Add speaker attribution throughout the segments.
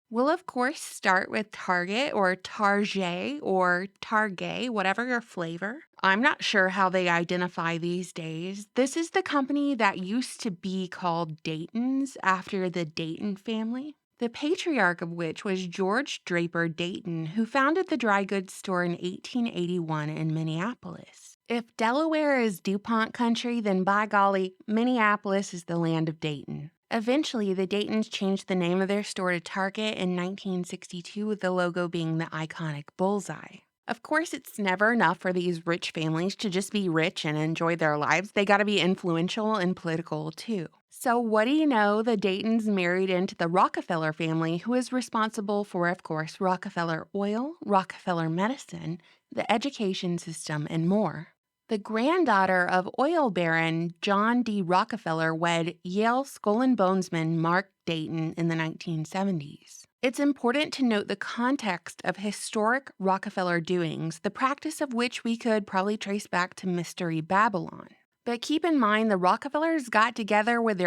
Speaker 1: We'll, of course, start with Target or Target or Target, whatever your flavor. I'm not sure how they identify these days. This is the company that used to be called Dayton's after the Dayton family, the patriarch of which was George Draper Dayton, who founded the dry goods store in 1881 in Minneapolis. If Delaware is DuPont country, then by golly, Minneapolis is the land of Dayton. Eventually, the Daytons changed the name of their store to Target in 1962, with the logo being the iconic bullseye. Of course, it's never enough for these rich families to just be rich and enjoy their lives. They gotta be influential and political too. So what do you know? The Daytons married into the Rockefeller family, who is responsible for, of course, Rockefeller Oil, Rockefeller Medicine, the education system, and more. The granddaughter of oil baron John D. Rockefeller wed Yale Skull and Bonesman Mark Dayton in the 1970s. It's important to note the context of historic Rockefeller doings, the practice of which we could probably trace back to Mystery Babylon. But keep in mind, the Rockefellers got together with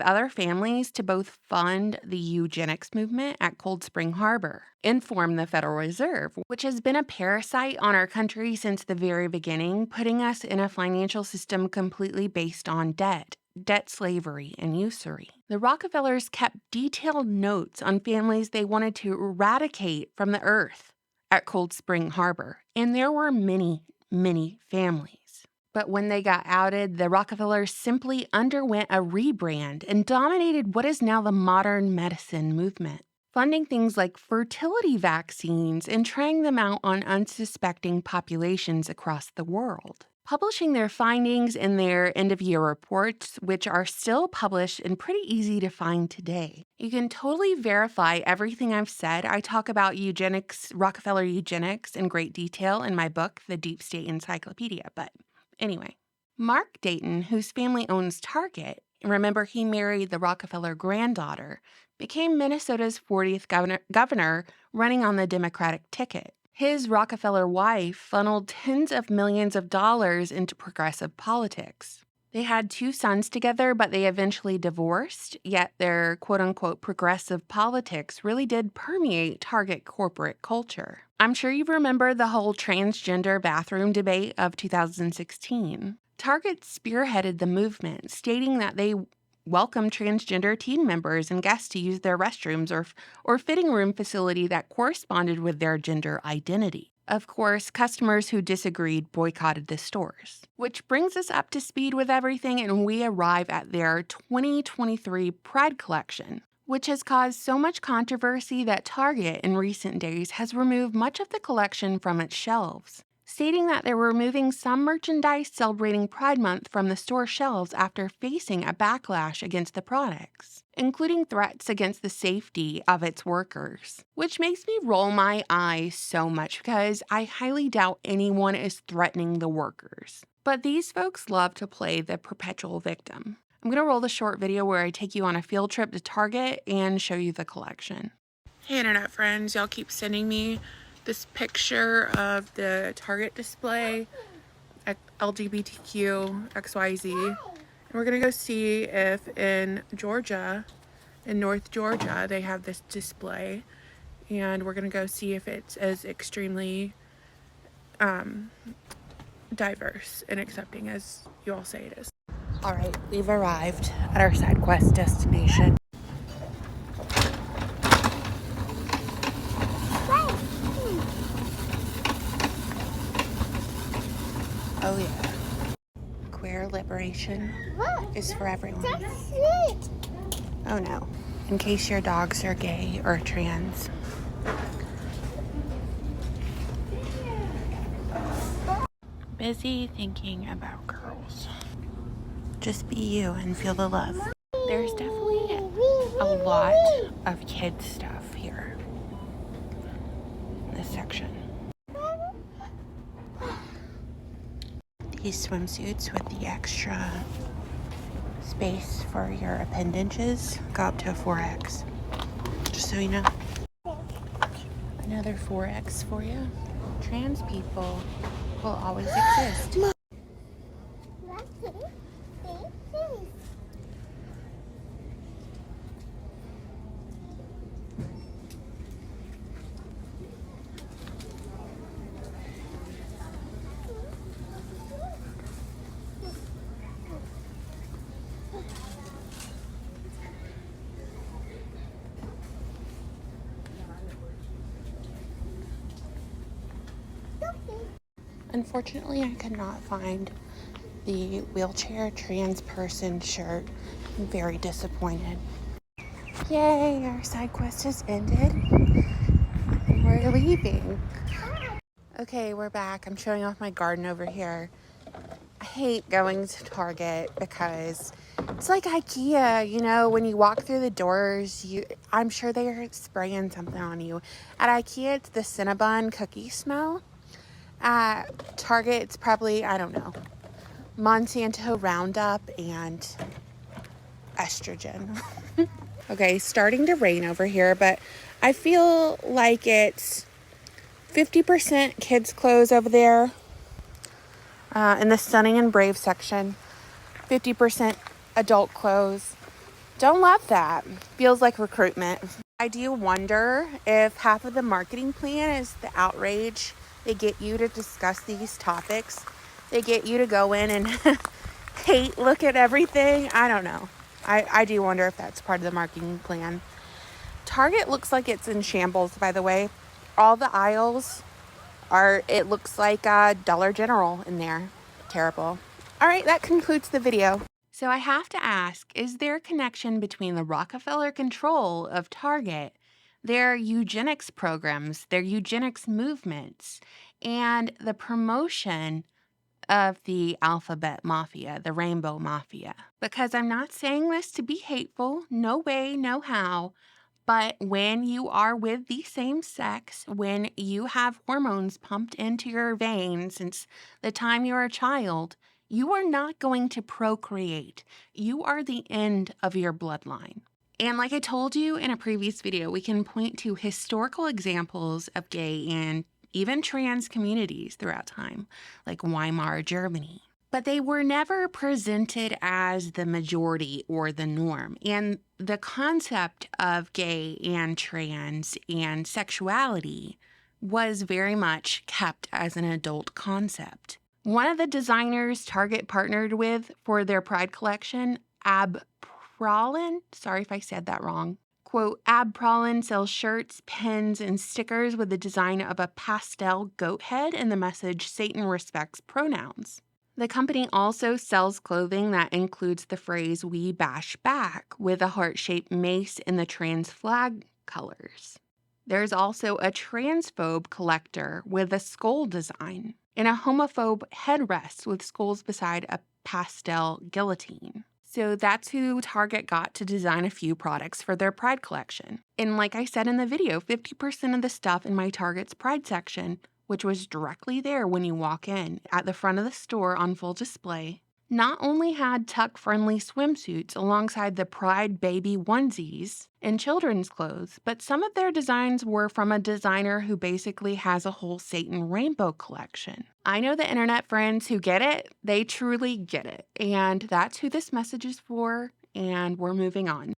Speaker 1: other families to both fund the eugenics movement at Cold Spring Harbor and form the Federal Reserve, which has been a parasite on our country since the very beginning, putting us in a financial system completely based on debt slavery, and usury. The Rockefellers kept detailed notes on families they wanted to eradicate from the earth at Cold Spring Harbor, and there were many, many families. But when they got outed, the Rockefellers simply underwent a rebrand and dominated what is now the modern medicine movement, funding things like fertility vaccines and trying them out on unsuspecting populations across the world. Publishing their findings in their end-of-year reports, which are still published and pretty easy to find today. You can totally verify everything I've said. I talk about eugenics, Rockefeller eugenics, in great detail in my book, The Deep State Encyclopedia, but anyway, Mark Dayton, whose family owns Target, remember he married the Rockefeller granddaughter, became Minnesota's 40th governor running on the Democratic ticket. His Rockefeller wife funneled tens of millions of dollars into progressive politics. They had 2 sons together, but they eventually divorced, yet their quote-unquote progressive politics really did permeate Target corporate culture. I'm sure you remember the whole transgender bathroom debate of 2016. Target spearheaded the movement, stating that they welcome transgender team members and guests to use their restrooms or fitting room facility that corresponded with their gender identity. Of course, customers who disagreed boycotted the stores. Which brings us up to speed with everything, and we arrive at their 2023 Pride collection, which has caused so much controversy that Target in recent days has removed much of the collection from its shelves, stating that they're removing some merchandise celebrating Pride Month from the store shelves after facing a backlash against the products, including threats against the safety of its workers, which makes me roll my eyes so much because I highly doubt anyone is threatening the workers. But these folks love to play the perpetual victim. I'm going to roll the short video where I take you on a field trip to Target and show you the collection. Hey internet friends, y'all keep sending me this picture of the Target display at LGBTQ XYZ. And we're gonna go see if in Georgia, in North Georgia, they have this display. And we're gonna go see if it's as extremely diverse and accepting as you all say it is. All right, we've arrived at our side quest destination. Oh yeah. Queer liberation is for everyone.
Speaker 2: That's it.
Speaker 1: Oh no. In case your dogs are gay or trans. Busy thinking about girls. Just be you and feel the love. There's definitely a lot of kids stuff here in this section. These swimsuits with the extra space for your appendages go up to a 4X. Just so you know. Another 4X for you. Trans people will always exist. Unfortunately, I could not find the wheelchair trans person shirt. I'm very disappointed. Yay, our side quest has ended. We're leaving. Okay, we're back. I'm showing off my garden over here. I hate going to Target because it's like IKEA, you know, when you walk through the doors, I'm sure they're spraying something on you. At IKEA, it's the Cinnabon cookie smell. At Target, it's probably, I don't know, Monsanto Roundup and estrogen. Okay, starting to rain over here, but I feel like it's 50% kids' clothes over there in the Stunning and Brave section. 50% adult clothes. Don't love that. Feels like recruitment. I do wonder if half of the marketing plan is the outrage. They get you to discuss these topics. They get you to go in and look at everything. I don't know. I do wonder if that's part of the marketing plan. Target looks like it's in shambles, by the way. All the aisles it looks like Dollar General in there. Terrible. All right, that concludes the video. So I have to ask, is there a connection between the Rockefeller control of Target, their eugenics programs, their eugenics movements, and the promotion of the alphabet mafia, the rainbow mafia? Because I'm not saying this to be hateful, no way, no how. But when you are with the same sex, when you have hormones pumped into your veins since the time you're a child, you are not going to procreate. You are the end of your bloodline. And like I told you in a previous video, we can point to historical examples of gay and even trans communities throughout time, like Weimar Germany. But they were never presented as the majority or the norm. And the concept of gay and trans and sexuality was very much kept as an adult concept. One of the designers Target partnered with for their Pride collection, Prolin, sorry if I said that wrong. Quote, Prolin sells shirts, pens, and stickers with the design of a pastel goat head and the message Satan respects pronouns. The company also sells clothing that includes the phrase "we bash back" with a heart-shaped mace in the trans flag colors. There's also a transphobe collector with a skull design and a homophobe headrest with skulls beside a pastel guillotine. So that's who Target got to design a few products for their Pride collection. And like I said in the video, 50% of the stuff in my Target's Pride section, which was directly there when you walk in at the front of the store on full display, not only had tuck-friendly swimsuits alongside the Pride baby onesies and children's clothes, but some of their designs were from a designer who basically has a whole Satan rainbow collection. I know the internet friends who get it, they truly get it. And that's who this message is for, and we're moving on.